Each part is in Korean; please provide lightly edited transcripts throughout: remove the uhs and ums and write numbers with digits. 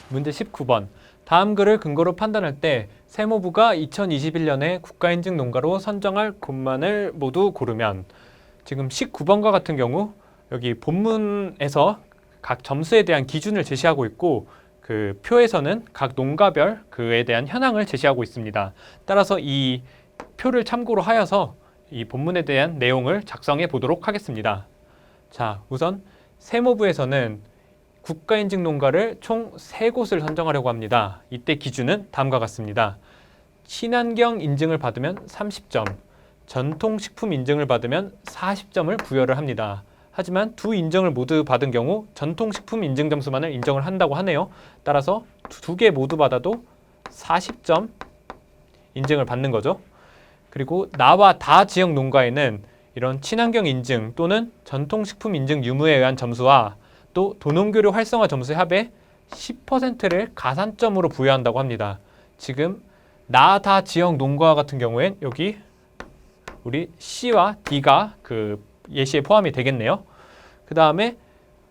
문제 19번. 다음 글을 근거로 판단할 때 세무부가 2021년에 국가인증 농가로 선정할 곳만을 모두 고르면, 지금 19번과 같은 경우 여기 본문에서 각 점수에 대한 기준을 제시하고 있고, 그 표에서는 각 농가별 그에 대한 현황을 제시하고 있습니다. 따라서 이 표를 참고로 하여서 이 본문에 대한 내용을 작성해 보도록 하겠습니다. 자, 우선 세무부에서는 국가인증 농가를 총 3곳을 선정하려고 합니다. 이때 기준은 다음과 같습니다. 친환경 인증을 받으면 30점, 전통식품 인증을 받으면 40점을 부여를 합니다. 하지만 두 인증을 모두 받은 경우 전통식품 인증 점수만을 인정을 한다고 하네요. 따라서 두 개 모두 받아도 40점 인증을 받는 거죠. 그리고 나와 다 지역 농가에는 이런 친환경 인증 또는 전통식품 인증 유무에 의한 점수와 또 도농교류 활성화 점수의 합에 10%를 가산점으로 부여한다고 합니다. 지금 나 다 지역 농가 같은 경우엔 여기 우리 C와 D가 그 예시에 포함이 되겠네요. 그 다음에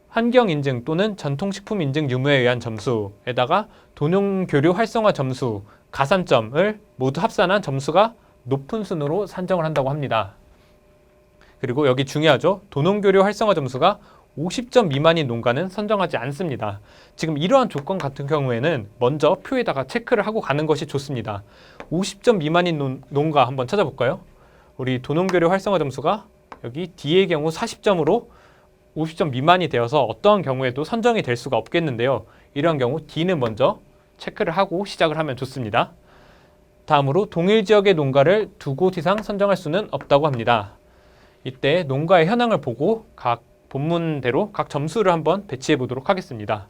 환경인증 또는 전통식품 인증 유무에 의한 점수에다가 도농교류 활성화 점수, 가산점을 모두 합산한 점수가 높은 순으로 산정을 한다고 합니다. 그리고 여기 중요하죠. 도농교류 활성화 점수가 50점 미만인 농가는 선정하지 않습니다. 지금 이러한 조건 같은 경우에는 먼저 표에다가 체크를 하고 가는 것이 좋습니다. 50점 미만인 농가 한번 찾아볼까요? 우리 도농교류 활성화 점수가 여기 D의 경우 40점으로 50점 미만이 되어서 어떠한 경우에도 선정이 될 수가 없겠는데요. 이러한 경우 D는 먼저 체크를 하고 시작을 하면 좋습니다. 다음으로 동일 지역의 농가를 2곳 이상 선정할 수는 없다고 합니다. 이때 농가의 현황을 보고 각 본문대로 각 점수를 한번 배치해 보도록 하겠습니다.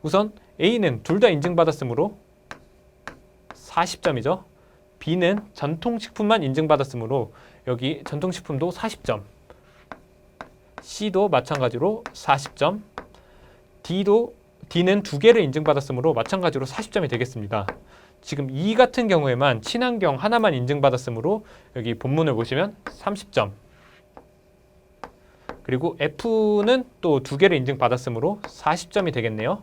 우선 A는 둘 다 인증받았으므로 40점이죠. B는 전통식품만 인증받았으므로 여기 전통식품도 40점, C도 마찬가지로 40점, D는 두 개를 인증받았으므로 마찬가지로 40점이 되겠습니다. 지금 E 같은 경우에만 친환경 하나만 인증받았으므로 여기 본문을 보시면 30점, 그리고 F는 또 두 개를 인증받았으므로 40점이 되겠네요.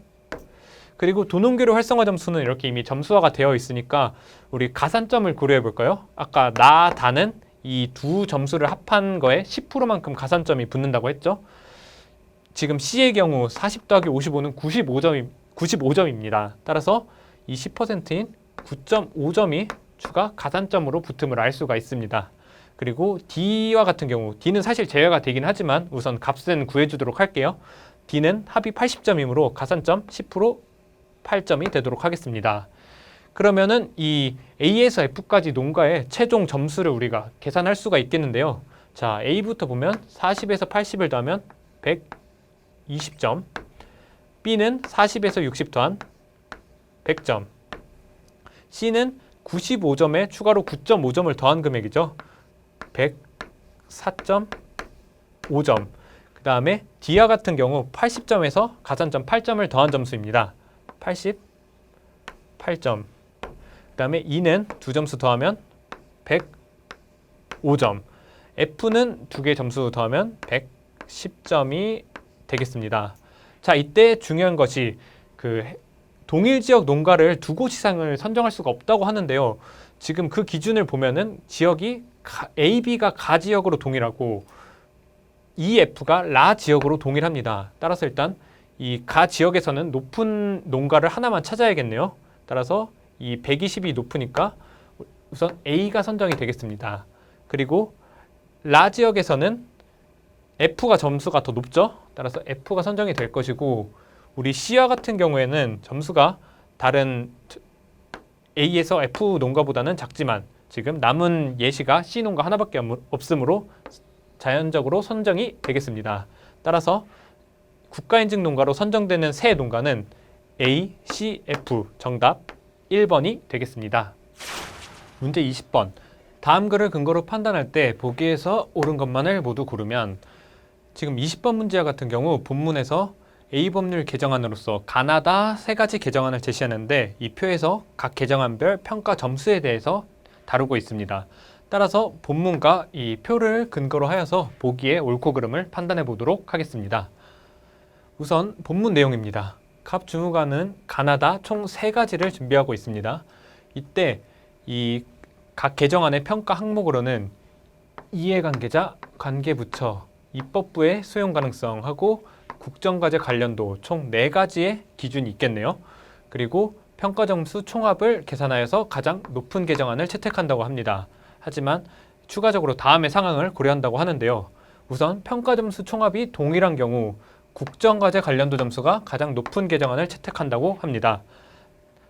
그리고 도농교류 활성화 점수는 이렇게 이미 점수화가 되어 있으니까 우리 가산점을 고려해 볼까요? 아까 나, 다는 이 두 점수를 합한 거에 10%만큼 가산점이 붙는다고 했죠? 지금 C의 경우 40 더하기 55는 95점입니다. 따라서 이 10%인 9.5점이 추가 가산점으로 붙음을 알 수가 있습니다. 그리고 D와 같은 경우, D는 사실 제외가 되긴 하지만 우선 값은 구해주도록 할게요. D는 합이 80점이므로 가산점 10% 8점이 되도록 하겠습니다. 그러면은 이 A에서 F까지 농가의 최종 점수를 우리가 계산할 수가 있겠는데요. 자, A부터 보면 40에서 80을 더하면 120점, B는 40에서 60 더한 100점, C는 95점에 추가로 9.5점을 더한 금액이죠. 104.5점. 그 다음에 D와 같은 경우 80점에서 가산점 8점을 더한 점수입니다. 88점. 그 다음에 E는 두 점수 더하면 105점. F는 두 개 점수 더하면 110점이 되겠습니다. 자, 이때 중요한 것이 그 동일 지역 농가를 두 곳 이상을 선정할 수가 없다고 하는데요. 지금 그 기준을 보면은 지역이 A, B가 가 지역으로 동일하고 E, F가 라 지역으로 동일합니다. 따라서 일단 이 가 지역에서는 높은 농가를 하나만 찾아야겠네요. 따라서 이 120이 높으니까 우선 A가 선정이 되겠습니다. 그리고 라 지역에서는 F가 점수가 더 높죠. 따라서 F가 선정이 될 것이고, 우리 C와 같은 경우에는 점수가 다른 A에서 F 농가보다는 작지만 지금 남은 예시가 C 농가 하나밖에 없으므로 자연적으로 선정이 되겠습니다. 따라서 국가인증 농가로 선정되는 새 농가는 A, C, F, 정답 1번이 되겠습니다. 문제 20번. 다음 글을 근거로 판단할 때 보기에서 옳은 것만을 모두 고르면, 지금 20번 문제와 같은 경우 본문에서 A 법률 개정안으로서 가나다 3가지 개정안을 제시하는데 이 표에서 각 개정안별 평가 점수에 대해서 다루고 있습니다. 따라서 본문과 이 표를 근거로 하여서 보기의 옳고 그름을 판단해 보도록 하겠습니다. 우선 본문 내용입니다. 갑 주무관은 가나다 총 3가지를 준비하고 있습니다. 이때 이 각 개정안의 평가 항목으로는 이해관계자, 관계부처, 입법부의 수용 가능성하고 국정과제 관련도 총 4가지의 기준이 있겠네요. 그리고 평가 점수 총합을 계산하여서 가장 높은 개정안을 채택한다고 합니다. 하지만 추가적으로 다음의 상황을 고려한다고 하는데요. 우선 평가 점수 총합이 동일한 경우 국정과제 관련도 점수가 가장 높은 개정안을 채택한다고 합니다.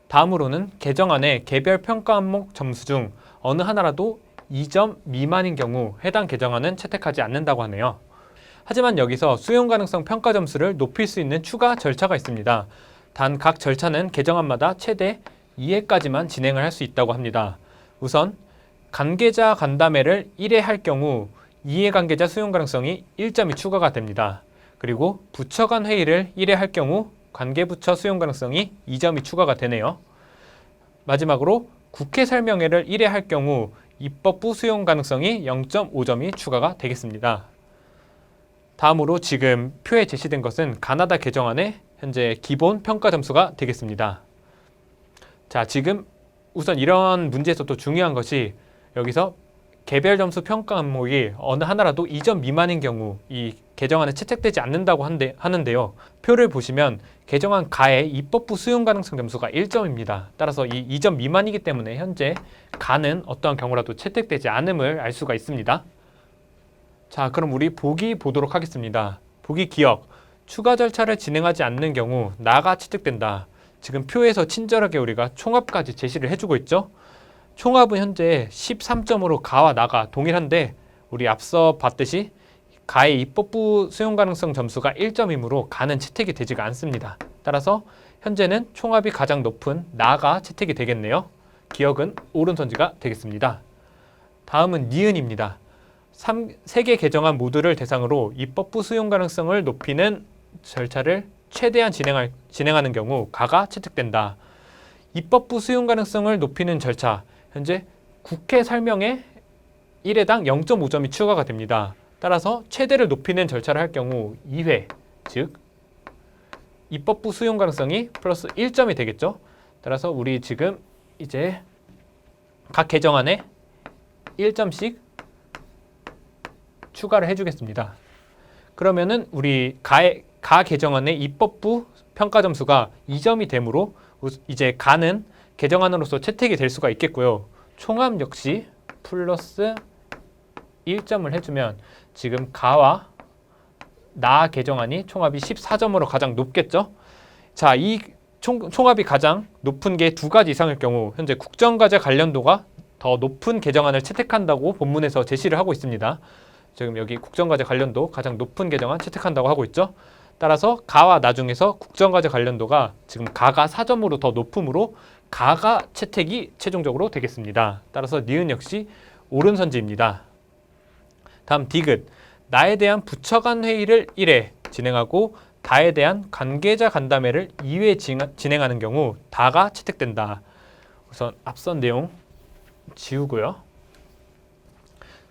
다음으로는 개정안의 개별 평가 항목 점수 중 어느 하나라도 2점 미만인 경우 해당 개정안은 채택하지 않는다고 하네요. 하지만 여기서 수용 가능성 평가 점수를 높일 수 있는 추가 절차가 있습니다. 단 각 절차는 개정안마다 최대 2회까지만 진행을 할 수 있다고 합니다. 우선 관계자 간담회를 1회 할 경우 이해관계자 수용 가능성이 1점이 추가가 됩니다. 그리고 부처 간 회의를 1회 할 경우 관계부처 수용 가능성이 2점이 추가가 되네요. 마지막으로 국회 설명회를 1회 할 경우 입법부 수용 가능성이 0.5점이 추가가 되겠습니다. 다음으로 지금 표에 제시된 것은 가나다 개정안의 현재 기본 평가 점수가 되겠습니다. 자, 지금 우선 이런 문제에서 또 중요한 것이 여기서 개별 점수 평가 항목이 어느 하나라도 2점 미만인 경우 이 개정안에 채택되지 않는다고 하는데요. 표를 보시면 개정안 가의 입법부 수용 가능성 점수가 1점입니다. 따라서 이 2점 미만이기 때문에 현재 가는 어떠한 경우라도 채택되지 않음을 알 수가 있습니다. 자, 그럼 우리 보기 보도록 하겠습니다. 보기 기억, 추가 절차를 진행하지 않는 경우 나가 채택된다. 지금 표에서 친절하게 우리가 총합까지 제시를 해주고 있죠. 총합은 현재 13점으로 가와 나가 동일한데 우리 앞서 봤듯이 가의 입법부 수용 가능성 점수가 1점이므로 가는 채택이 되지가 않습니다. 따라서 현재는 총합이 가장 높은 나가 채택이 되겠네요. 기억은 오른손지가 되겠습니다. 다음은 니은입니다. 3개 개정안 모두를 대상으로 입법부 수용 가능성을 높이는 절차를 최대한 진행하는 경우 가가 채택된다. 입법부 수용 가능성을 높이는 절차, 현재 국회 설명회 1회당 0.5점이 추가가 됩니다. 따라서 최대를 높이는 절차를 할 경우 2회, 즉 입법부 수용 가능성이 플러스 1점이 되겠죠. 따라서 우리 지금 이제 각 개정안에 1점씩 추가를 해주겠습니다. 그러면은 우리 가 개정안의 입법부 평가 점수가 2점이 되므로 이제 가는 개정안으로서 채택이 될 수가 있겠고요. 총합 역시 플러스 1점을 해주면 지금 가와 나 개정안이 총합이 14점으로 가장 높겠죠. 자, 이 총합이 가장 높은 게 2가지 이상일 경우 현재 국정과제 관련도가 더 높은 개정안을 채택한다고 본문에서 제시를 하고 있습니다. 지금 여기 국정과제 관련도 가장 높은 개정안 채택한다고 하고 있죠. 따라서 가와 나 중에서 국정과제 관련도가 지금 가가 4점으로 더 높으므로 가가 채택이 최종적으로 되겠습니다. 따라서 니은 역시 오른선지입니다. 다음 디귿, 나에 대한 부처 간 회의를 1회 진행하고 다에 대한 관계자 간담회를 2회 진행하는 경우 다가 채택된다. 우선 앞선 내용 지우고요.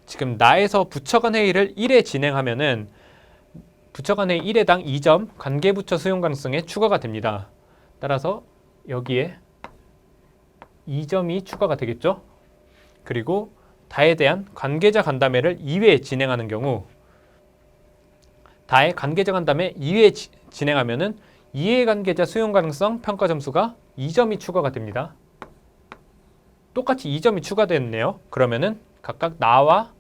지금 나에서 부처 간 회의를 1회 진행하면은 부처 간 회의 1회당 2점 관계부처 수용 가능성에 추가가 됩니다. 따라서 여기에 2점이 추가가 되겠죠. 그리고 다에 대한 관계자 간담회를 2회 진행하는 경우 다의 관계자 간담회 2회 진행하면은 이해관계자 수용 가능성 평가 점수가 2점이 추가가 됩니다. 똑같이 2점이 추가됐네요. 그러면은 각각 나와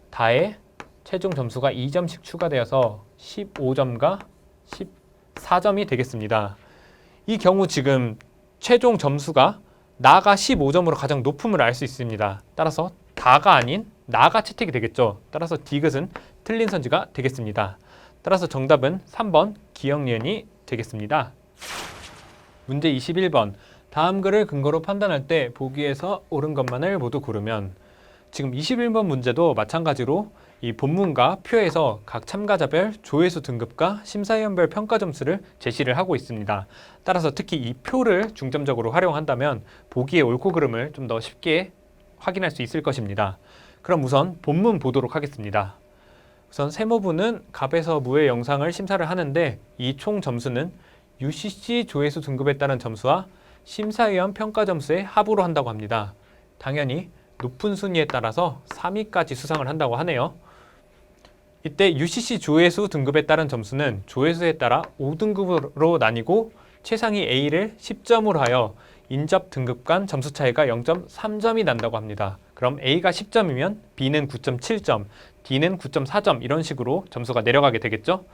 다의 최종 점수가 2점씩 추가되어서 15점과 14점이 되겠습니다. 이 경우 지금 최종 점수가 나가 15점으로 가장 높음을 알 수 있습니다. 따라서 다가 아닌 나가 채택이 되겠죠. 따라서 디귿은 틀린 선지가 되겠습니다. 따라서 정답은 3번 기억니은이 되겠습니다. 문제 21번. 다음 글을 근거로 판단할 때 보기에서 옳은 것만을 모두 고르면, 지금 21번 문제도 마찬가지로 이 본문과 표에서 각 참가자별 조회수 등급과 심사위원별 평가 점수를 제시를 하고 있습니다. 따라서 특히 이 표를 중점적으로 활용한다면 보기의 옳고 그름을 좀 더 쉽게 확인할 수 있을 것입니다. 그럼 우선 본문 보도록 하겠습니다. 우선 세무부는 갑에서 무의 영상을 심사를 하는데 이 총 점수는 UCC 조회수 등급에 따른 점수와 심사위원 평가 점수의 합으로 한다고 합니다. 당연히 높은 순위에 따라서 3위까지 수상을 한다고 하네요. 이때 UCC 조회수 등급에 따른 점수는 조회수에 따라 5등급으로 나뉘고 최상위 A를 10점으로 하여 인접 등급 간 점수 차이가 0.3점이 난다고 합니다. 그럼 A가 10점이면 B는 9.7점, D는 9.4점 이런 식으로 점수가 내려가게 되겠죠.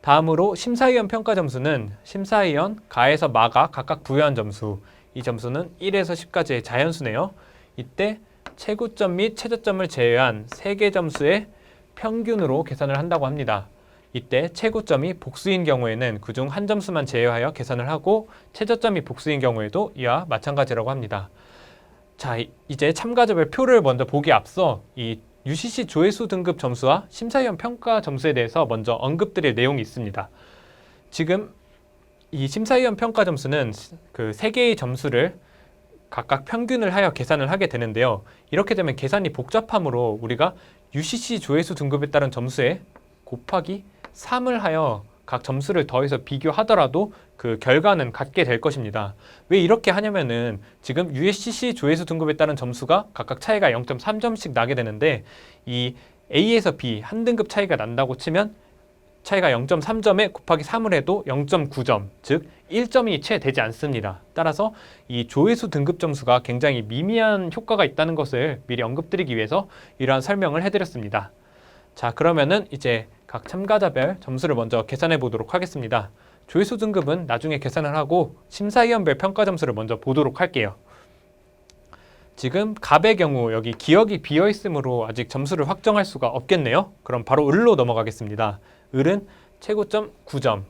다음으로 심사위원 평가 점수는 심사위원 가에서 마가 각각 부여한 점수, 이 점수는 1에서 10까지의 자연수네요. 이때 최고점 및 최저점을 제외한 3개 점수의 평균으로 계산을 한다고 합니다. 이때 최고점이 복수인 경우에는 그중 한 점수만 제외하여 계산을 하고 최저점이 복수인 경우에도 이와 마찬가지라고 합니다. 자, 이제 참가자별 표를 먼저 보기 앞서 이 UCC 조회수 등급 점수와 심사위원 평가 점수에 대해서 먼저 언급드릴 내용이 있습니다. 지금 이 심사위원 평가 점수는 그 3개의 점수를 각각 평균을 하여 계산을 하게 되는데요. 이렇게 되면 계산이 복잡하므로 우리가 UCC 조회수 등급에 따른 점수에 곱하기 3을 하여 각 점수를 더해서 비교하더라도 그 결과는 같게 될 것입니다. 왜 이렇게 하냐면은 지금 UCC 조회수 등급에 따른 점수가 각각 차이가 0.3점씩 나게 되는데 이 A에서 B 한 등급 차이가 난다고 치면 차이가 0.3점에 곱하기 3을 해도 0.9점, 즉 1점이 채 되지 않습니다. 따라서 이 조회수 등급 점수가 굉장히 미미한 효과가 있다는 것을 미리 언급드리기 위해서 이러한 설명을 해드렸습니다. 자, 그러면은 이제 각 참가자별 점수를 먼저 계산해 보도록 하겠습니다. 조회수 등급은 나중에 계산을 하고 심사위원별 평가 점수를 먼저 보도록 할게요. 지금 갑의 경우 여기 기억이 비어 있으므로 아직 점수를 확정할 수가 없겠네요. 그럼 바로 을로 넘어가겠습니다. 을은 최고점 9점,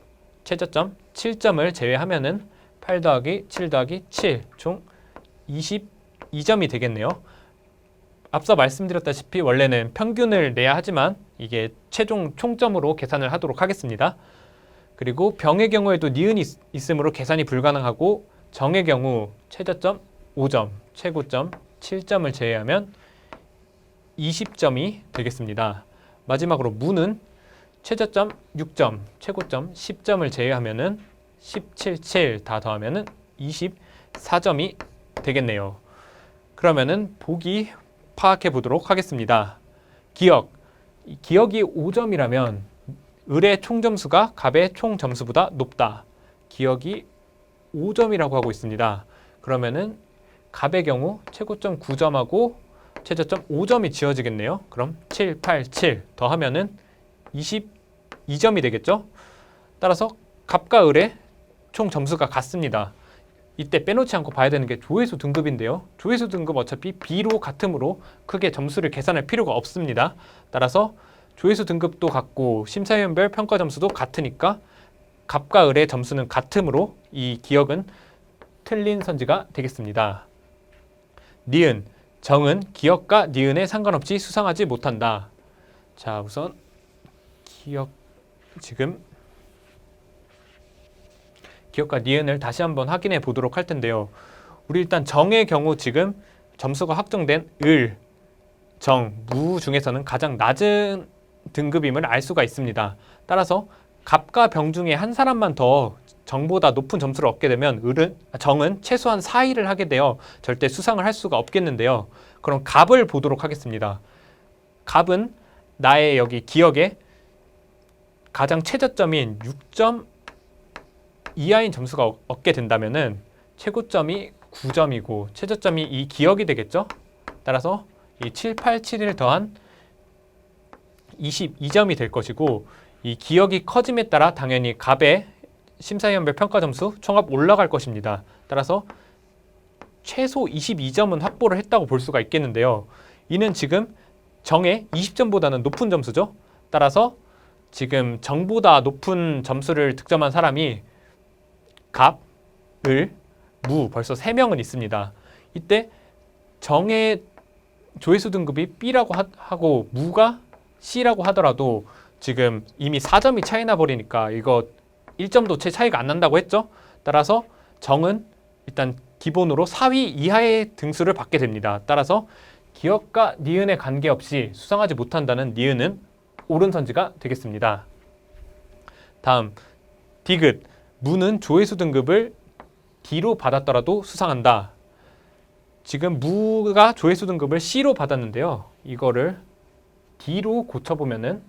최저점 7점을 제외하면은 8 더하기 7 더하기 7, 총 22점이 되겠네요. 앞서 말씀드렸다시피 원래는 평균을 내야 하지만 이게 최종 총점으로 계산을 하도록 하겠습니다. 그리고 병의 경우에도 니은이 있으므로 계산이 불가능하고 정의 경우 최저점 5점, 최고점 7점을 제외하면 20점이 되겠습니다. 마지막으로 무는 최저점 6점, 최고점 10점을 제외하면은 17, 7 다 더하면은 24점이 되겠네요. 그러면은 보기 파악해 보도록 하겠습니다. 기억이 5점이라면 을의 총점수가 갑의 총점수보다 높다. 기억이 5점이라고 하고 있습니다. 그러면은 갑의 경우 최고점 9점하고 최저점 5점이 지어지겠네요. 그럼 7, 8, 7 더하면은 22점이 되겠죠. 따라서 갑과 을의 총 점수가 같습니다. 이때 빼놓지 않고 봐야 되는 게 조회수 등급인데요. 조회수 등급 어차피 B로 같으므로 크게 점수를 계산할 필요가 없습니다. 따라서 조회수 등급도 같고 심사위원별 평가 점수도 같으니까 갑과 을의 점수는 같으므로 이 기억은 틀린 선지가 되겠습니다. 니은, 정은 기억과 니은에 상관없이 수상하지 못한다. 자, 우선 기억과 니은을 다시 한번 확인해 보도록 할 텐데요. 우리 일단 정의 경우 지금 점수가 확정된 을, 정, 무 중에서는 가장 낮은 등급임을 알 수가 있습니다. 따라서 갑과 병 중에 한 사람만 더 정보다 높은 점수를 얻게 되면 정은 최소한 4위를 하게 되어 절대 수상을 할 수가 없겠는데요. 그럼 갑을 보도록 하겠습니다. 갑은 나의 여기 기억에 가장 최저점인 6점 이하인 점수가 얻게 된다면은 최고점이 9점이고 최저점이 이 기억이 되겠죠. 따라서 이 7, 8, 7을 더한 22점이 될 것이고 이 기억이 커짐에 따라 당연히 갑의 심사위원별 평가 점수 총합 올라갈 것입니다. 따라서 최소 22점은 확보를 했다고 볼 수가 있겠는데요. 이는 지금 정의 20점보다는 높은 점수죠. 따라서 지금 정보다 높은 점수를 득점한 사람이 갑, 을, 무 벌써 3명은 있습니다. 이때 정의 조회수 등급이 B라고 하고 무가 C라고 하더라도 지금 이미 4점이 차이 나 버리니까 이거 1점도 채 차이가 안 난다고 했죠. 따라서 정은 일단 기본으로 4위 이하의 등수를 받게 됩니다. 따라서 기억과 니은에 관계없이 수상하지 못한다는 니은은 옳은 선지가 되겠습니다. 다음 디귿, 무는 조회수 등급을 D로 받았더라도 수상한다. 지금 무가 조회수 등급을 C로 받았는데요. 이거를 D로 고쳐보면은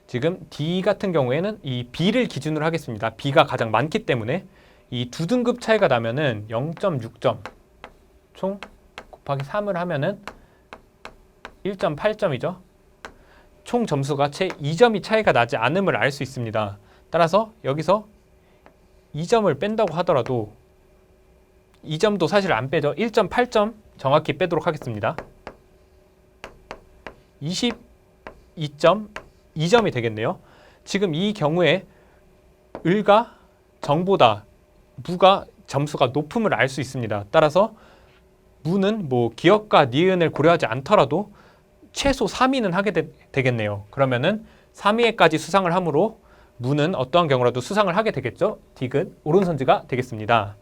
지금 D 같은 경우에는 이 B를 기준으로 하겠습니다. B가 가장 많기 때문에 이 두 등급 차이가 나면은 0.6점 총 곱하기 3을 하면은 1.8점이죠. 총 점수가 채 2점이 차이가 나지 않음을 알 수 있습니다. 따라서 여기서 2점을 뺀다고 하더라도 2점도 사실 안 빼죠. 1.8점 정확히 빼도록 하겠습니다. 22.2점이 되겠네요. 지금 이 경우에 을과 정보다 무가 점수가 높음을 알 수 있습니다. 따라서 무는 뭐 기역과 니은을 고려하지 않더라도 최소 3위는 하게 되겠네요. 그러면은 3위에까지 수상을 하므로 무는 어떠한 경우라도 수상을 하게 되겠죠. 디귿 오른손지가 되겠습니다.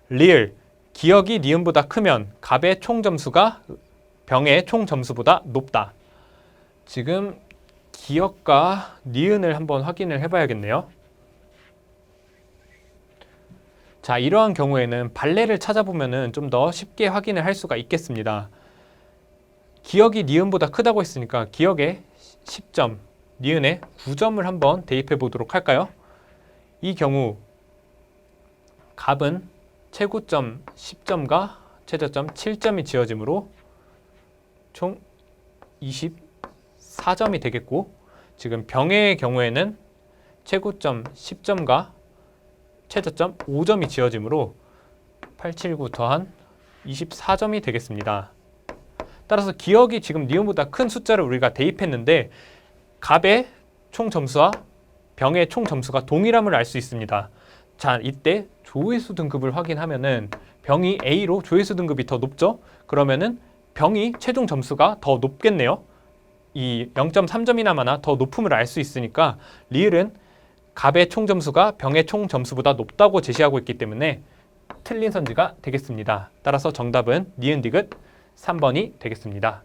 리을 기역이 니은보다 크면 갑의 총 점수가 병의 총 점수보다 높다. 지금 기역과 니은을 한번 확인을 해봐야겠네요. 자, 이러한 경우에는 발레를 찾아보면은 좀 더 쉽게 확인을 할 수가 있겠습니다. 기역이 니은보다 크다고 했으니까 기역에 10점, 니은에 9점을 한번 대입해 보도록 할까요? 이 경우 갑은 최고점 10점과 최저점 7점이 지어지므로 총 24점이 되겠고, 지금 병의 경우에는 최고점 10점과 최저점 5점이 지어지므로 879 더한 24점이 되겠습니다. 따라서 기역이 지금 니은보다 큰 숫자를 우리가 대입했는데 갑의 총 점수와 병의 총 점수가 동일함을 알 수 있습니다. 자, 이때 조회수 등급을 확인하면은 병이 A로 조회수 등급이 더 높죠? 그러면은 병이 최종 점수가 더 높겠네요. 이 0.3점이나마나 더 높음을 알 수 있으니까 리을은 갑의 총 점수가 병의 총 점수보다 높다고 제시하고 있기 때문에 틀린 선지가 되겠습니다. 따라서 정답은 니은 디귿 3번이 되겠습니다.